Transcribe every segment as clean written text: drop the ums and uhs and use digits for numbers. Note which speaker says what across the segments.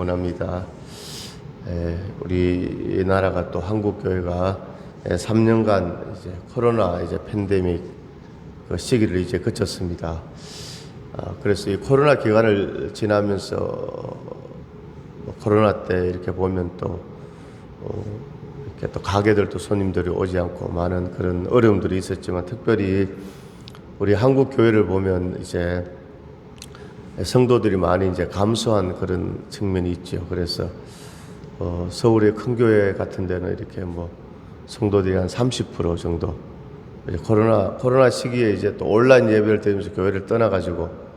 Speaker 1: 원합니다. 우리 나라가 또 한국 교회가 3년간 이제 코로나 팬데믹 그 시기를 이제 거쳤습니다. 그래서 이 코로나 기간을 지나면서 코로나 때 이렇게 보면 또 이렇게 또 가게들도 손님들이 오지 않고 많은 그런 어려움들이 있었지만, 특별히 우리 한국 교회를 보면 이제 성도들이 많이 이제 감소한 그런 측면이 있죠. 그래서 서울의 큰 교회 같은 데는 이렇게 성도들이 한 30% 정도 이제 코로나 시기에 이제 또 온라인 예배를 드리면서 교회를 떠나가지고,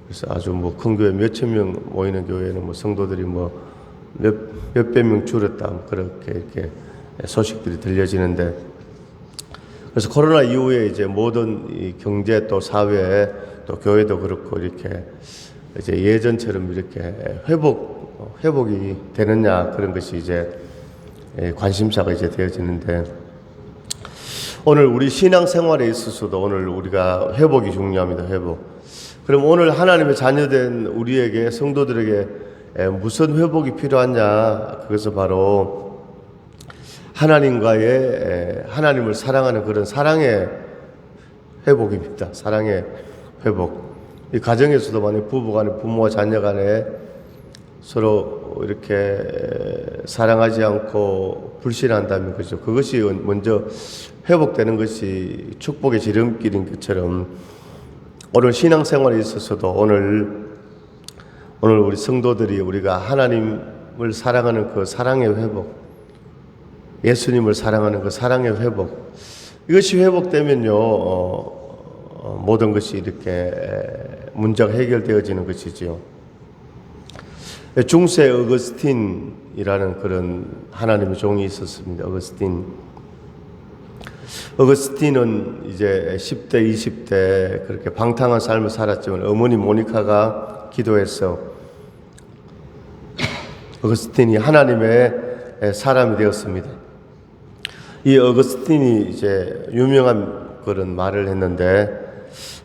Speaker 1: 그래서 아주 큰 교회 몇천 명 모이는 교회는 성도들이 몇백 명 줄었다, 그렇게 이렇게 소식들이 들려지는데, 그래서 코로나 이후에 이제 모든 이 경제 또 사회 또 교회도 그렇고 이렇게 이제 예전처럼 이렇게 회복이 되느냐, 그런 것이 이제 관심사가 이제 되어지는데, 오늘 우리 신앙생활에 있어서도 오늘 우리가 회복이 중요합니다. 회복. 그럼 오늘 하나님의 자녀된 우리에게, 성도들에게 무슨 회복이 필요하냐? 그것은 바로 하나님을 사랑하는 그런 사랑의 회복입니다. 사랑의 회복. 이 가정에서도 만약 부부간에, 부모와 자녀간에 서로 이렇게 사랑하지 않고 불신한다면, 그죠? 그것이 먼저 회복되는 것이 축복의 지름길인 것처럼, 오늘 신앙생활에 있어서도 오늘 우리 성도들이 우리가 하나님을 사랑하는 그 사랑의 회복, 예수님을 사랑하는 그 사랑의 회복, 이것이 회복되면요, 모든 것이 이렇게 문제가 해결되어지는 것이지요. 중세 어거스틴이라는 그런 하나님의 종이 있었습니다. 어거스틴은 이제 10대, 20대 그렇게 방탕한 삶을 살았지만, 어머니 모니카가 기도해서 어거스틴이 하나님의 사람이 되었습니다. 이 어거스틴이 이제 유명한 그런 말을 했는데,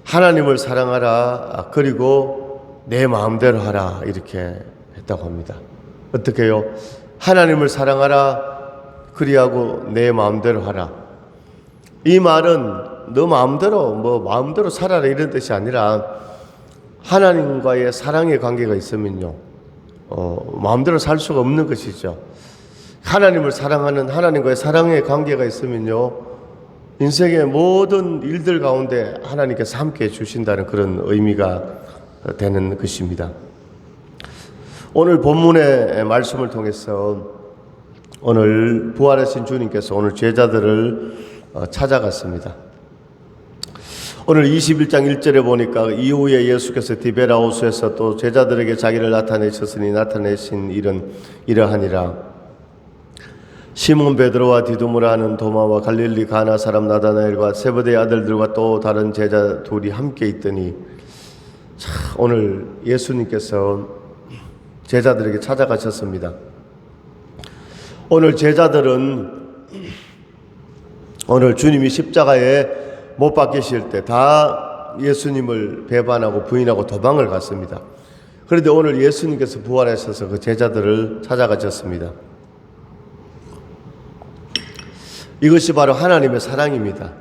Speaker 1: 하나님을 사랑하라, 그리고 내 마음대로 하라, 이렇게 했다고 합니다. 어떻게 해요? 하나님을 사랑하라, 그리하고 내 마음대로 하라. 이 말은 너 마음대로 살아라, 이런 뜻이 아니라, 하나님과의 사랑의 관계가 있으면요, 마음대로 살 수가 없는 것이죠. 하나님을 사랑하는 하나님과의 사랑의 관계가 있으면요, 인생의 모든 일들 가운데 하나님께서 함께 해주신다는 그런 의미가 되는 것입니다. 오늘 본문의 말씀을 통해서 오늘 부활하신 주님께서 오늘 제자들을 찾아갔습니다. 오늘 21장 1절에 보니까, 이후에 예수께서 디베라 호수에서 또 제자들에게 자기를 나타내셨으니 나타내신 일은 이러하니라. 시몬 베드로와 디두모라 하는 도마와 갈릴리 가나 사람 나다나엘과 세베대의 아들들과 또 다른 제자 둘이 함께 있더니, 오늘 예수님께서 제자들에게 찾아가셨습니다. 오늘 제자들은 오늘 주님이 십자가에 못 박히실 때 다 예수님을 배반하고 부인하고 도망을 갔습니다. 그런데 오늘 예수님께서 부활하셔서 그 제자들을 찾아가셨습니다. 이것이 바로 하나님의 사랑입니다.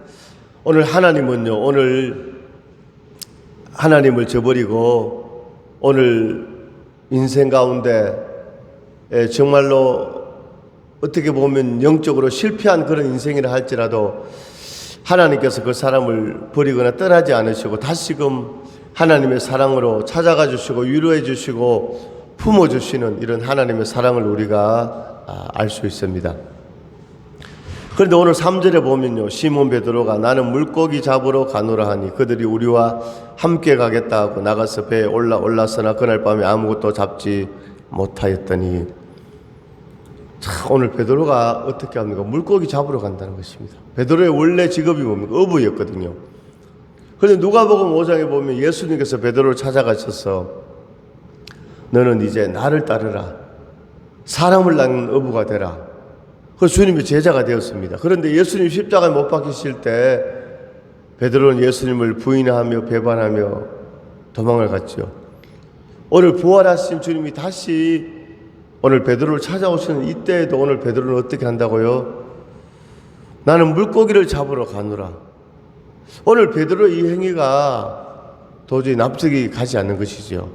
Speaker 1: 오늘 하나님은요, 오늘 하나님을 저버리고 오늘 인생 가운데 정말로 어떻게 보면 영적으로 실패한 그런 인생이라 할지라도, 하나님께서 그 사람을 버리거나 떠나지 않으시고 다시금 하나님의 사랑으로 찾아가 주시고 위로해 주시고 품어 주시는 이런 하나님의 사랑을 우리가 알 수 있습니다. 그런데 오늘 3절에 보면요, 시몬 베드로가 나는 물고기 잡으러 가노라 하니 그들이 우리와 함께 가겠다 하고 나가서 배에 올랐으나 그날 밤에 아무것도 잡지 못하였더니, 오늘 베드로가 어떻게 합니까? 물고기 잡으러 간다는 것입니다. 베드로의 원래 직업이 뭡니까? 어부였거든요. 그런데 누가복음 5장에 보면 예수님께서 베드로를 찾아가셔서 너는 이제 나를 따르라, 사람을 낳는 어부가 되라. 그래서 주님의 제자가 되었습니다. 그런데 예수님 십자가에 못 박히실 때 베드로는 예수님을 부인하며 배반하며 도망을 갔죠. 오늘 부활하신 주님이 다시 오늘 베드로를 찾아오시는 이때에도 오늘 베드로는 어떻게 한다고요? 나는 물고기를 잡으러 가노라. 오늘 베드로의 이 행위가 도저히 납득이 가지 않는 것이죠.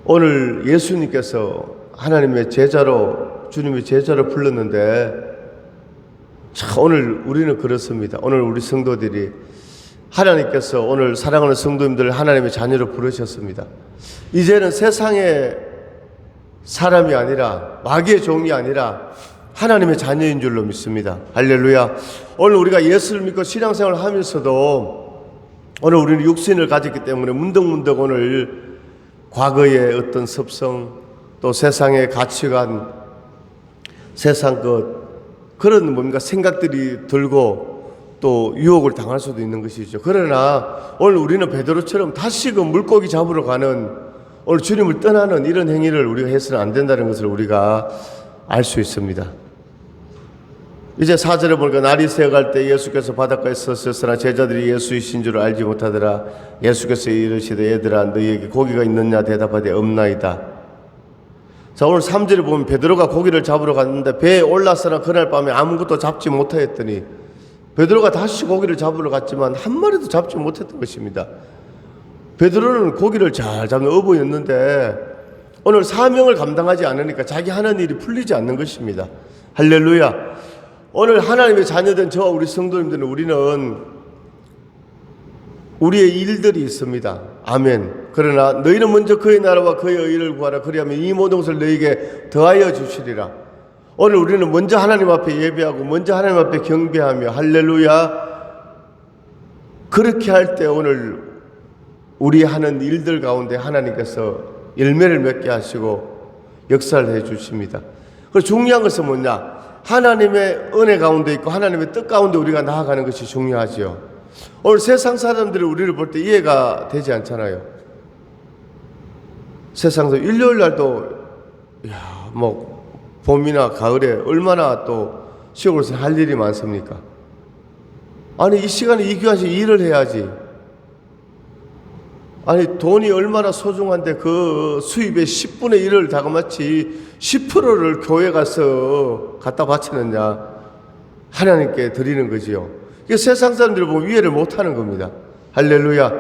Speaker 1: 오늘 예수님께서 하나님의 제자로, 주님의 제자로 불렀는데, 참 오늘 우리는 그렇습니다. 오늘 우리 성도들이 하나님께서 오늘 사랑하는 성도님들 하나님의 자녀로 부르셨습니다. 이제는 세상의 사람이 아니라, 마귀의 종이 아니라 하나님의 자녀인 줄로 믿습니다. 할렐루야. 오늘 우리가 예수를 믿고 신앙생활을 하면서도 오늘 우리는 육신을 가졌기 때문에 문득문득 오늘 과거의 어떤 습성, 또 세상의 가치관, 세상 그런 뭔가 생각들이 들고 또 유혹을 당할 수도 있는 것이죠. 그러나 오늘 우리는 베드로처럼 다시금 물고기 잡으러 가는, 오늘 주님을 떠나는 이런 행위를 우리가 해서는 안 된다는 것을 우리가 알 수 있습니다. 이제 4절에 보니까 날이 새어갈 때 예수께서 바닷가에 섰으나 제자들이 예수이신 줄 알지 못하더라. 예수께서 이르시되 얘들아 너희에게 고기가 있느냐 대답하되 없나이다. 자, 오늘 3절에 보면 베드로가 고기를 잡으러 갔는데 배에 올라서나 그날 밤에 아무것도 잡지 못하였더니, 베드로가 다시 고기를 잡으러 갔지만 한 마리도 잡지 못했던 것입니다. 베드로는 고기를 잘 잡는 어부였는데 오늘 사명을 감당하지 않으니까 자기 하는 일이 풀리지 않는 것입니다. 할렐루야. 오늘 하나님의 자녀된 저와 우리 성도님들은 우리는 우리의 일들이 있습니다. 아멘. 그러나 너희는 먼저 그의 나라와 그의 의를 구하라. 그리하면 이 모든 것을 너희에게 더하여 주시리라. 오늘 우리는 먼저 하나님 앞에 예배하고 먼저 하나님 앞에 경배하며, 할렐루야, 그렇게 할 때 오늘 우리 하는 일들 가운데 하나님께서 열매를 맺게 하시고 역사를 해 주십니다. 그리고 중요한 것은 뭐냐? 하나님의 은혜 가운데 있고 하나님의 뜻 가운데 우리가 나아가는 것이 중요하지요. 오늘 세상 사람들이 우리를 볼 때 이해가 되지 않잖아요. 세상에서 일요일 날도 봄이나 가을에 얼마나 또 시골에서 할 일이 많습니까? 아니 이 시간에 이 귀한 시간에 일을 해야지. 아니 돈이 얼마나 소중한데 그 수입의 10분의 1을 다그마치 10%를 교회 가서 갖다 바치느냐, 하나님께 드리는 거지요. 이게 세상 사람들을 보면 이해를 못하는 겁니다. 할렐루야.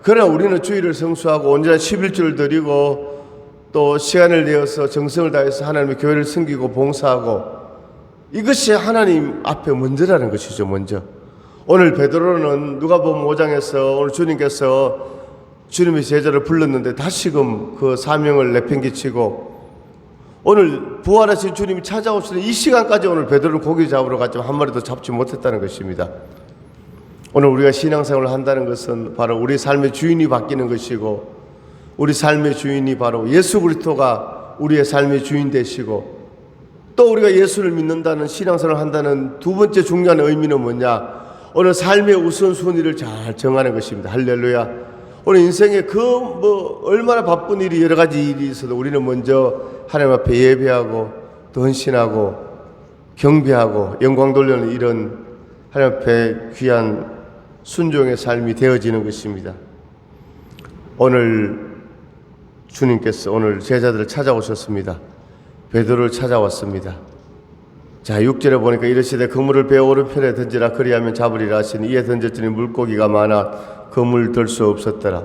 Speaker 1: 그러나 우리는 주일을 성수하고 온전한 11조를 드리고 또 시간을 내어서 정성을 다해서 하나님의 교회를 섬기고 봉사하고, 이것이 하나님 앞에 먼저라는 것이죠. 먼저. 오늘 베드로는 누가복음 5장에서 오늘 주님께서 주님의 제자를 불렀는데 다시금 그 사명을 내팽개치고, 오늘 부활하신 주님이 찾아오시는 이 시간까지 오늘 베드로는 고기 잡으러 갔지만 한 마리도 잡지 못했다는 것입니다. 오늘 우리가 신앙생활을 한다는 것은 바로 우리 삶의 주인이 바뀌는 것이고, 우리 삶의 주인이 바로 예수 그리스도가 우리의 삶의 주인 되시고, 또 우리가 예수를 믿는다는 신앙생활을 한다는 두 번째 중요한 의미는 뭐냐? 오늘 삶의 우선순위를 잘 정하는 것입니다. 할렐루야. 오늘 인생에 얼마나 바쁜 일이 여러 가지 일이 있어도 우리는 먼저 하나님 앞에 예배하고 또 헌신하고 경배하고 영광 돌리는 이런 하나님 앞에 귀한 순종의 삶이 되어지는 것입니다. 오늘 주님께서 오늘 제자들을 찾아오셨습니다. 베드로를 찾아왔습니다. 자, 6절에 보니까 이르시되 그물을 배 오른편에 던지라. 그리하면 잡으리라 하시니 이에 던졌더니 물고기가 많아 그물 들 수 없었더라.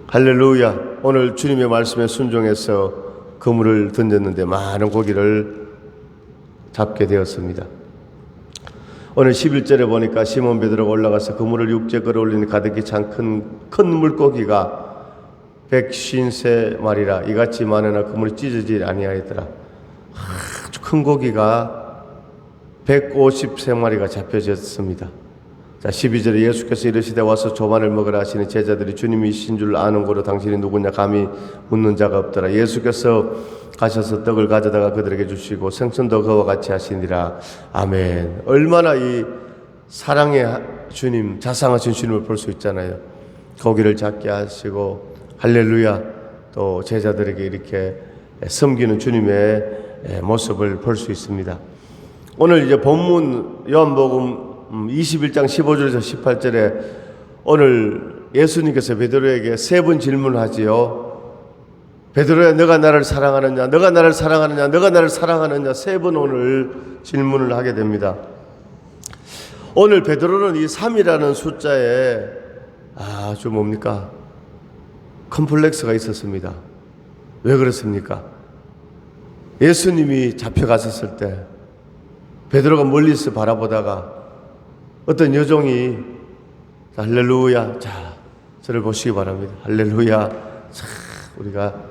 Speaker 1: 할렐루야. 오늘 주님의 말씀에 순종해서 그물을 던졌는데 많은 고기를 잡게 되었습니다. 오늘 11절에 보니까 시몬 베드로가 올라가서 그물을 육지에 끌어올리니 가득히 찬 큰 물고기가 153마리라. 이같이 많으나 그물이 찢어지지 아니하였더라. 아주 큰 고기가 153마리가 잡혀졌습니다. 자, 12절에 예수께서 이르시되 와서 조반을 먹으라 하시니 제자들이 주님이신 줄 아는 고로 당신이 누구냐 감히 묻는 자가 없더라. 예수께서 가셔서 떡을 가져다가 그들에게 주시고 생선도 그와 같이 하시니라. 아멘. 얼마나 이 사랑의 주님, 자상하신 주님을 볼 수 있잖아요. 고기를 잡게 하시고, 할렐루야, 또 제자들에게 이렇게 섬기는 주님의 모습을 볼 수 있습니다. 오늘 이제 본문 요한복음 21장 15절에서 18절에 오늘 예수님께서 베드로에게 세 번 질문하지요. 베드로야, 너가 나를 사랑하느냐, 너가 나를 사랑하느냐, 너가 나를 사랑하느냐, 3번 오늘 질문을 하게 됩니다. 오늘 베드로는 이 3이라는 숫자에 아주 뭡니까? 컴플렉스가 있었습니다. 왜 그렇습니까? 예수님이 잡혀갔었을 때 베드로가 멀리서 바라보다가 어떤 여종이 할렐루야, 자, 저를 보시기 바랍니다. 할렐루야. 자, 우리가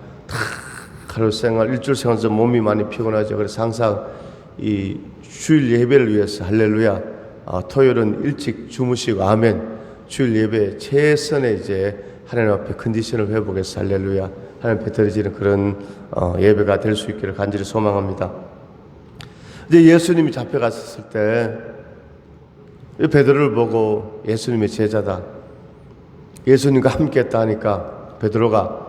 Speaker 1: 하루 생활, 일주일 생활 좀 몸이 많이 피곤하죠. 그래서 항상 이 주일 예배를 위해서 할렐루야. 토요일은 일찍 주무시고 아멘. 주일 예배 최선의 이제 하나님 앞에 컨디션을 회복해서 할렐루야. 하나님 앞에 드려지는 그런 예배가 될 수 있기를 간절히 소망합니다. 이제 예수님이 잡혀갔을 때 베드로를 보고 예수님의 제자다, 예수님과 함께했다 하니까 베드로가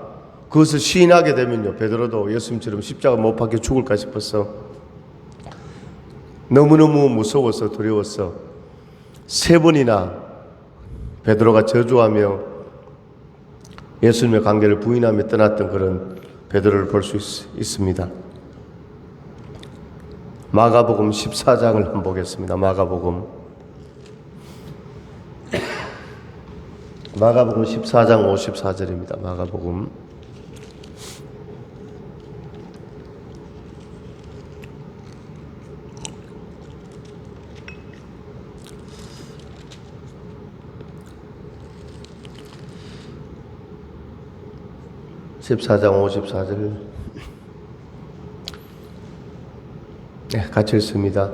Speaker 1: 그것을 시인하게 되면요, 베드로도 예수님처럼 십자가 못 박혀 죽을까 싶었어. 너무너무 무서워서 두려웠어. 3번이나 베드로가 저주하며 예수님의 관계를 부인하며 떠났던 그런 베드로를 볼 수 있습니다. 마가복음 14장을 한번 보겠습니다. 마가복음 14장 54절입니다. 마가복음 14장 54절 같이 읽습니다.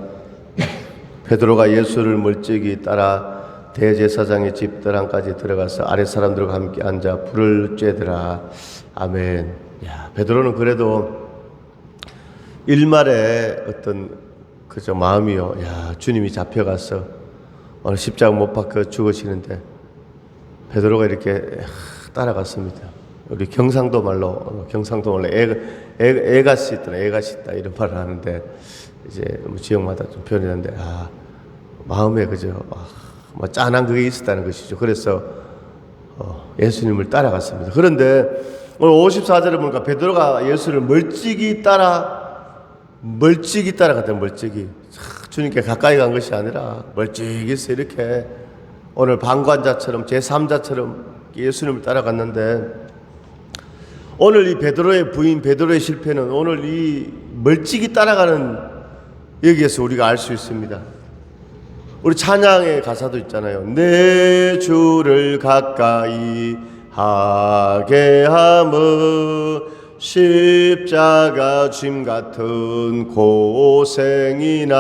Speaker 1: 베드로가 예수를 멀찍이 따라 대제사장의 집 들안까지 들어가서 아랫 사람들과 함께 앉아 불을 쬐더라. 아멘. 야, 베드로는 그래도 일말의 어떤 그저 마음이요, 야, 주님이 잡혀가서 오늘 십자가 못 박혀 죽으시는데 베드로가 이렇게 따라갔습니다. 우리 경상도 말로 애가 씻다 이런 말을 하는데 이제 뭐 지역마다 좀 표현했는데 마음에 그저 뭐 짠한 그게 있었다는 것이죠. 그래서 예수님을 따라갔습니다. 그런데 오늘 54절에 보니까 베드로가 예수를 멀찍이 따라갔다. 멀찍이 주님께 가까이 간 것이 아니라 멀찍이서 이렇게 오늘 방관자처럼 제3자처럼 예수님을 따라갔는데, 오늘 이 베드로의 부인 베드로의 실패는 오늘 이 멀찍이 따라가는 여기에서 우리가 알 수 있습니다. 우리 찬양의 가사도 있잖아요. 내 주를 가까이 하게 하며 십자가 짐 같은 고생이나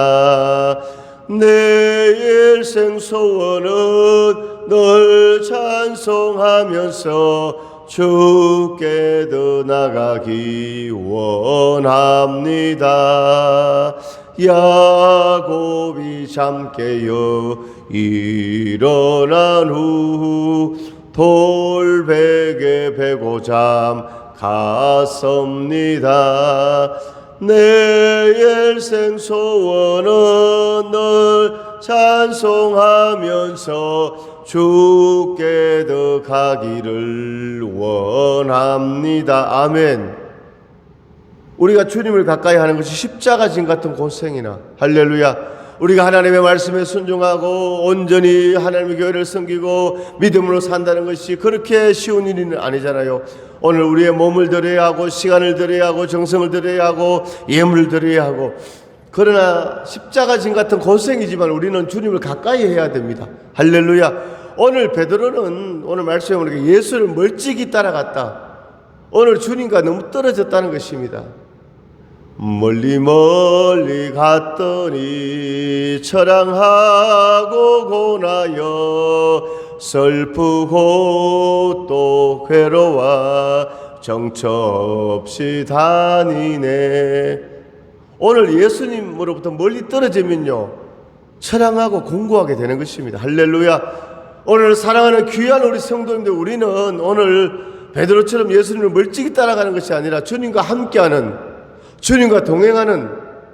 Speaker 1: 내 일생 소원은 널 찬송하면서 주께 더 나가기 원합니다. 야곱이 잠 깨어 일어난 후 돌베개 베고 잠 갔습니다. 내 일생 소원은 널 찬송하면서 주께 더 가기를 원합니다. 아멘. 우리가 주님을 가까이 하는 것이 십자가 짐 같은 고생이나, 할렐루야, 우리가 하나님의 말씀에 순종하고 온전히 하나님의 교회를 섬기고 믿음으로 산다는 것이 그렇게 쉬운 일은 아니잖아요. 오늘 우리의 몸을 드려야 하고 시간을 드려야 하고 정성을 드려야 하고 예물을 드려야 하고, 그러나 십자가 짐 같은 고생이지만 우리는 주님을 가까이 해야 됩니다. 할렐루야. 오늘 베드로는 오늘 말씀에 보니까 예수를 멀찍이 따라갔다. 오늘 주님과 너무 떨어졌다는 것입니다. 멀리 갔더니 처량하고 고나여 슬프고 또 괴로워 정처 없이 다니네. 오늘 예수님으로부터 멀리 떨어지면요, 처량하고 공고하게 되는 것입니다. 할렐루야. 오늘 사랑하는 귀한 우리 성도님들, 우리는 오늘 베드로처럼 예수님을 멀찍이 따라가는 것이 아니라 주님과 함께하는, 주님과 동행하는,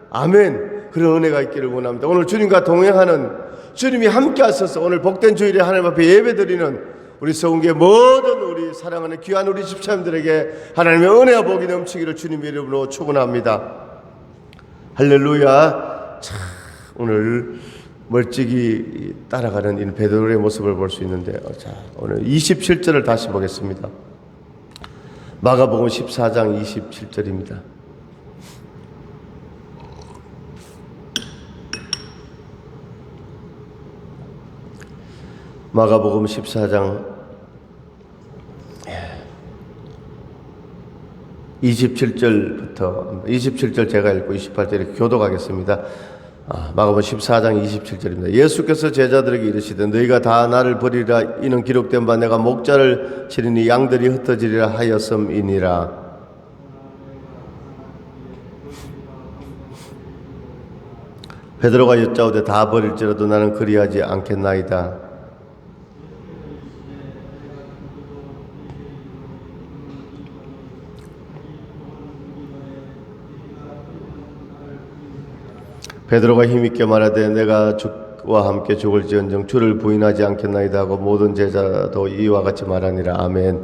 Speaker 1: 아멘, 그런 은혜가 있기를 원합니다. 오늘 주님과 동행하는, 주님이 함께 하셔서 오늘 복된 주일에 하나님 앞에 예배드리는 우리 서운교회 모든 우리 사랑하는 귀한 우리 집사님들에게 하나님의 은혜와 복이 넘치기를 주님의 이름으로 축원합니다. 할렐루야. 참 오늘 멀찍이 따라가는 이 베드로의 모습을 볼 수 있는데, 자 오늘 27절을 다시 보겠습니다. 마가복음 14장 27절입니다. 마가복음 14장 27절 제가 읽고 28절에 교독하겠습니다. 마가복음 14장 27절입니다. 예수께서 제자들에게 이르시되 너희가 다 나를 버리라 이는 기록된 바 내가 목자를 치리니 양들이 흩어지리라 하였음이니라. 베드로가 여짜오되 다 버릴지라도 나는 그리하지 않겠나이다. 베드로가 힘있게 말하되 내가 주와 함께 죽을지언정 주를 부인하지 않겠나이다 하고 모든 제자도 이와 같이 말하니라. 아멘.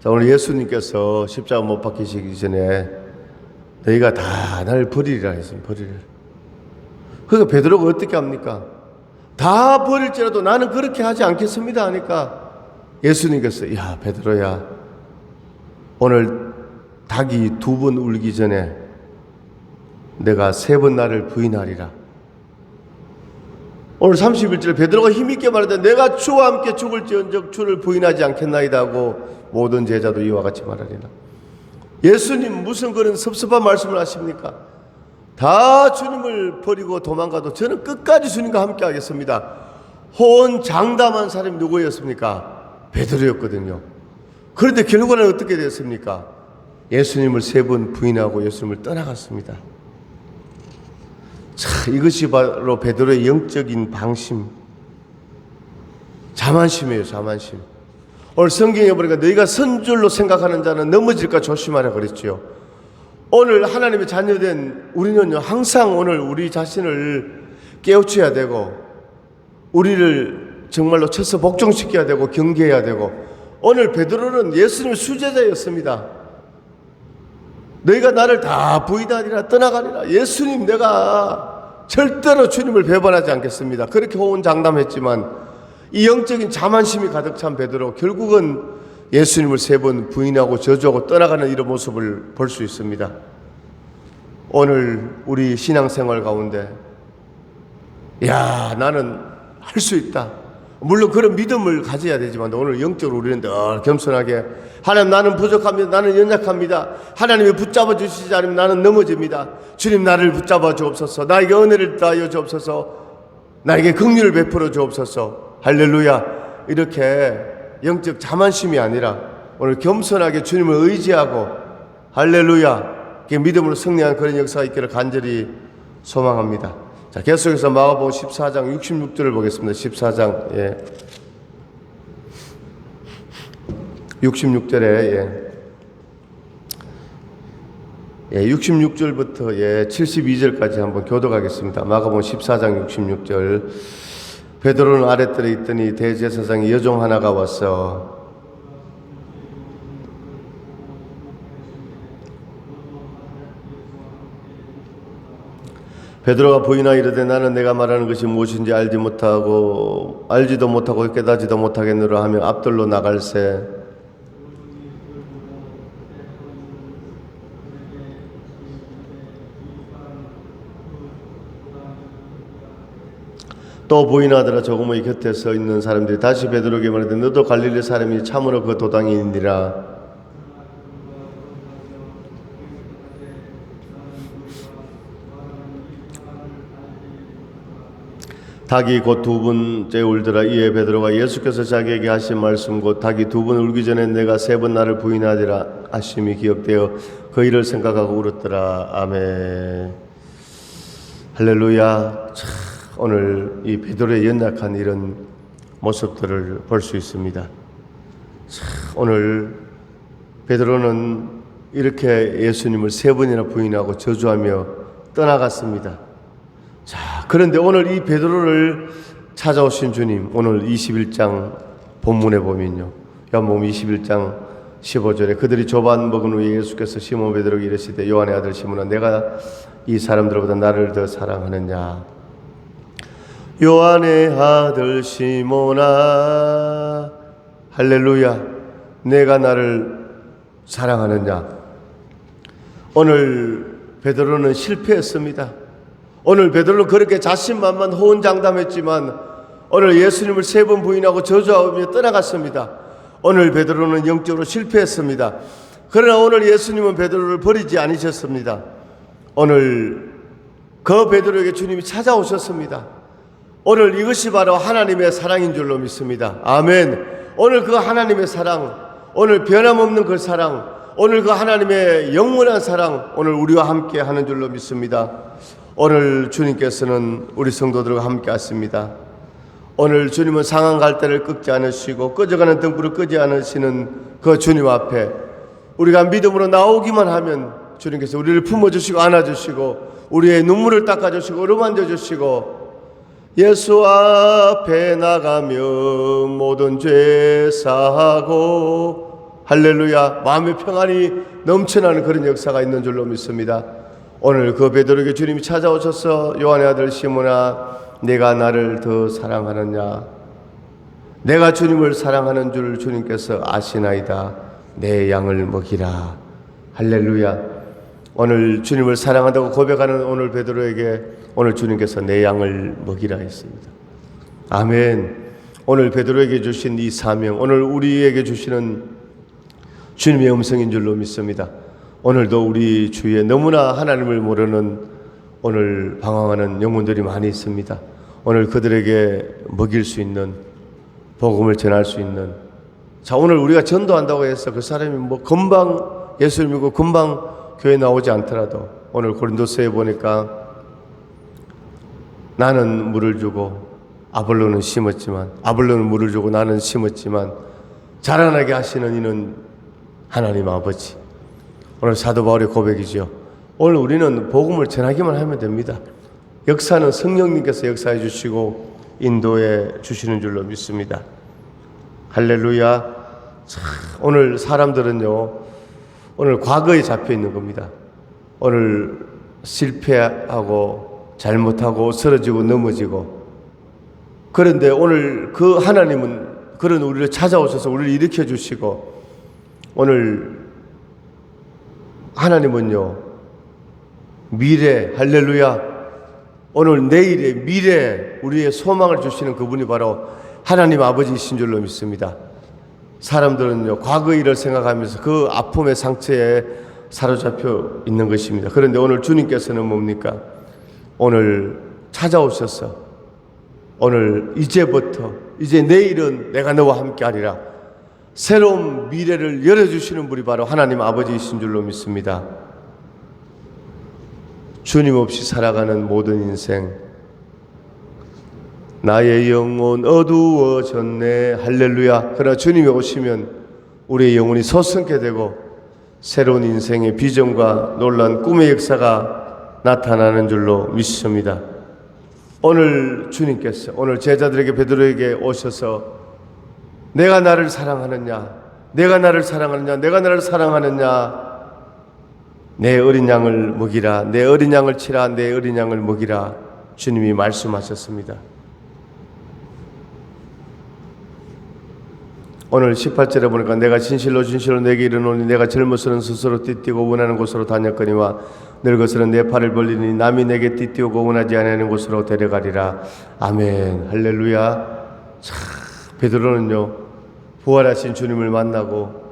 Speaker 1: 자, 오늘 예수님께서 십자가 못 박히시기 전에 너희가 다 날 버리리라 했습니다. 버리리라. 그러니까 베드로가 어떻게 합니까? 다 버릴지라도 나는 그렇게 하지 않겠습니다 하니까 예수님께서 야 베드로야, 오늘 닭이 2번 울기 전에 내가 3번 나를 부인하리라. 오늘 31절에 베드로가 힘있게 말하되 내가 주와 함께 죽을지언정 주를 부인하지 않겠나이다 하고 모든 제자도 이와 같이 말하리라. 예수님 무슨 그런 섭섭한 말씀을 하십니까? 다 주님을 버리고 도망가도 저는 끝까지 주님과 함께 하겠습니다. 호언장담한 사람이 누구였습니까? 베드로였거든요. 그런데 결과는 어떻게 됐습니까? 예수님을 3번 부인하고 예수님을 떠나갔습니다. 자, 이것이 바로 베드로의 영적인 방심, 자만심이에요. 자만심. 오늘 성경에 보니까 너희가 선줄로 생각하는 자는 넘어질까 조심하라 그랬죠. 오늘 하나님의 자녀된 우리는요, 항상 오늘 우리 자신을 깨우쳐야 되고 우리를 정말로 쳐서 복종시켜야 되고 경계해야 되고, 오늘 베드로는 예수님의 수제자였습니다. 너희가 나를 다 부인하리라 떠나가리라. 예수님, 내가 절대로 주님을 배반하지 않겠습니다. 그렇게 호언장담했지만 이 영적인 자만심이 가득 찬 베드로, 결국은 예수님을 3번 부인하고 저주하고 떠나가는 이런 모습을 볼 수 있습니다. 오늘 우리 신앙생활 가운데 나는 할 수 있다, 물론 그런 믿음을 가져야 되지만 오늘 영적으로 우리는 늘 겸손하게 하나님, 나는 부족합니다. 나는 연약합니다. 하나님이 붙잡아 주시지 않으면 나는 넘어집니다. 주님, 나를 붙잡아 주옵소서. 나에게 은혜를 다하여 주옵소서. 나에게 긍휼을 베풀어 주옵소서. 할렐루야. 이렇게 영적 자만심이 아니라 오늘 겸손하게 주님을 의지하고 할렐루야 믿음으로 승리한 그런 역사가 있기를 간절히 소망합니다. 자, 계속해서 마가복음 14장 66절을 보겠습니다. 14장 66절에 66절부터 72절까지 한번 교독하겠습니다. 마가복음 14장 66절. 베드로는 아랫뜰에 있더니 대제사장의 여종 하나가 왔어 베드로가 부인하여 이르되 나는 내가 말하는 것이 무엇인지 알지도 못하고 깨닫지도 못하겠느라 하며 앞들로 나갈새. 또 부인하더라. 조금의 곁에 서 있는 사람들이 다시 베드로에게 말하되 너도 갈릴리 사람이 참으로 그 도당이니라. 닭이 곧 2번째 울더라. 이에 베드로가 예수께서 자기에게 하신 말씀 곧 닭이 2번 울기 전에 내가 3번 나를 부인하리라 하심이 기억되어 그 일을 생각하고 울었더라. 아멘. 할렐루야. 참, 오늘 이 베드로의 연약한 이런 모습들을 볼 수 있습니다. 참, 오늘 베드로는 이렇게 예수님을 3번이나 부인하고 저주하며 떠나갔습니다. 자, 그런데 오늘 이 베드로를 찾아오신 주님, 오늘 21장 본문에 보면요, 요한복음 21장 15절에 그들이 조반 먹은 후에 예수께서 시몬 베드로에게 이르시되 요한의 아들 시몬아 내가 이 사람들보다 나를 더 사랑하느냐. 요한의 아들 시몬아, 할렐루야, 내가 나를 사랑하느냐. 오늘 베드로는 실패했습니다. 오늘 베드로는 그렇게 자신만만 호언장담했지만 오늘 예수님을 3번 부인하고 저주하며 떠나갔습니다. 오늘 베드로는 영적으로 실패했습니다. 그러나 오늘 예수님은 베드로를 버리지 않으셨습니다. 오늘 그 베드로에게 주님이 찾아오셨습니다. 오늘 이것이 바로 하나님의 사랑인 줄로 믿습니다. 아멘. 오늘 그 하나님의 사랑, 오늘 변함없는 그 사랑, 오늘 그 하나님의 영원한 사랑, 오늘 우리와 함께 하는 줄로 믿습니다. 오늘 주님께서는 우리 성도들과 함께 하십니다. 오늘 주님은 상한 갈대를 꺾지 않으시고 꺼져가는 등불을 끄지 않으시는 그 주님 앞에 우리가 믿음으로 나오기만 하면 주님께서 우리를 품어주시고 안아주시고 우리의 눈물을 닦아주시고 어루만져주시고 예수 앞에 나가며 모든 죄 사하고 할렐루야, 마음의 평안이 넘쳐나는 그런 역사가 있는 줄로 믿습니다. 오늘 그 베드로에게 주님이 찾아오셔서 요한의 아들 시몬아 내가 나를 더 사랑하느냐. 내가 주님을 사랑하는 줄 주님께서 아시나이다. 내 양을 먹이라. 할렐루야. 오늘 주님을 사랑한다고 고백하는 오늘 베드로에게 오늘 주님께서 내 양을 먹이라 했습니다. 아멘. 오늘 베드로에게 주신 이 사명, 오늘 우리에게 주시는 주님의 음성인 줄로 믿습니다. 오늘도 우리 주위에 너무나 하나님을 모르는 오늘 방황하는 영혼들이 많이 있습니다. 오늘 그들에게 먹일 수 있는, 복음을 전할 수 있는, 자, 오늘 우리가 전도한다고 해서 그 사람이 뭐 금방 예수를 믿고 금방 교회 나오지 않더라도 오늘 고린도서에 보니까 나는 물을 주고 아볼로는 심었지만, 아볼로는 물을 주고 나는 심었지만 자라나게 하시는 이는 하나님 아버지. 오늘 사도 바울의 고백이죠. 오늘 우리는 복음을 전하기만 하면 됩니다. 역사는 성령님께서 역사해 주시고 인도해 주시는 줄로 믿습니다. 할렐루야. 오늘 사람들은요, 오늘 과거에 잡혀 있는 겁니다. 오늘 실패하고 잘못하고 쓰러지고 넘어지고. 그런데 오늘 그 하나님은 그런 우리를 찾아오셔서 우리를 일으켜 주시고, 오늘 하나님은요, 미래, 할렐루야, 오늘 내일의 미래, 우리의 소망을 주시는 그분이 바로 하나님 아버지이신 줄로 믿습니다. 사람들은요, 과거 일을 생각하면서 그 아픔의 상처에 사로잡혀 있는 것입니다. 그런데 오늘 주님께서는 뭡니까? 오늘 찾아오셔서 오늘 이제부터, 이제 내일은 내가 너와 함께 하리라, 새로운 미래를 열어주시는 분이 바로 하나님 아버지이신 줄로 믿습니다. 주님 없이 살아가는 모든 인생, 나의 영혼 어두워졌네, 할렐루야. 그러나 주님이 오시면 우리의 영혼이 서성게 되고 새로운 인생의 비전과 놀라운 꿈의 역사가 나타나는 줄로 믿습니다. 오늘 주님께서 오늘 제자들에게, 베드로에게 오셔서 내가 나를 사랑하느냐, 내가 나를 사랑하느냐, 내가 나를 사랑하느냐, 내 어린 양을 먹이라, 내 어린 양을 치라, 내 어린 양을 먹이라, 주님이 말씀하셨습니다. 오늘 18절에 보니까 내가 진실로 진실로 내게 이르노니 내가 젊어서는 스스로 띠띠고 원하는 곳으로 다녔거니와 늙어서는 내 팔을 벌리니 남이 내게 띠띠우고 원하지 아니하는 곳으로 데려가리라. 아멘. 할렐루야. 베드로는요, 부활하신 주님을 만나고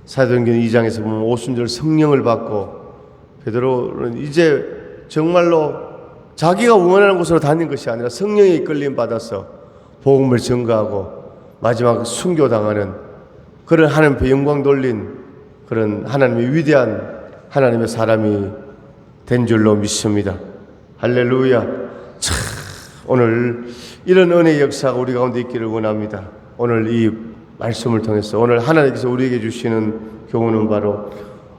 Speaker 1: 사도행전 2장에서 보면 오순절 성령을 받고, 베드로는 이제 정말로 자기가 원하는 곳으로 다닌 것이 아니라 성령의 이끌림 받아서 복음을 전가하고 마지막 순교당하는 그런 하나님의 영광 돌린 그런 하나님의 위대한 하나님의 사람이 된 줄로 믿습니다. 할렐루야. 오늘 이런 은혜의 역사가 우리 가운데 있기를 원합니다. 오늘 이 말씀을 통해서 오늘 하나님께서 우리에게 주시는 교훈은 바로,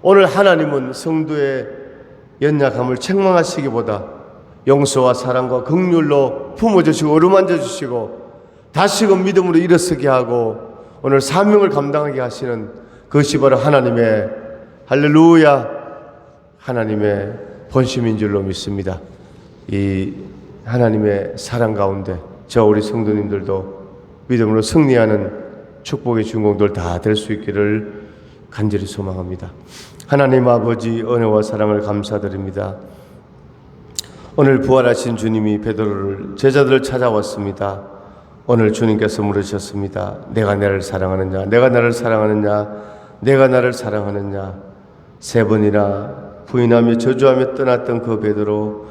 Speaker 1: 오늘 하나님은 성도의 연약함을 책망하시기보다 용서와 사랑과 긍휼로 품어주시고 어루만져 주시고 다시금 믿음으로 일어서게 하고 오늘 사명을 감당하게 하시는 그것이 바로 하나님의 할렐루야 하나님의 본심인 줄로 믿습니다. 이 하나님의 사랑 가운데 저 우리 성도님들도 믿음으로 승리하는 축복의 주인공들 다 될 수 있기를 간절히 소망합니다. 하나님 아버지 은혜와 사랑을 감사드립니다. 오늘 부활하신 주님이 베드로를 제자들을 찾아왔습니다. 오늘 주님께서 물으셨습니다. 내가 나를 사랑하느냐? 내가 나를 사랑하느냐? 내가 나를 사랑하느냐? 세 번이나 부인하며 저주하며 떠났던 그 베드로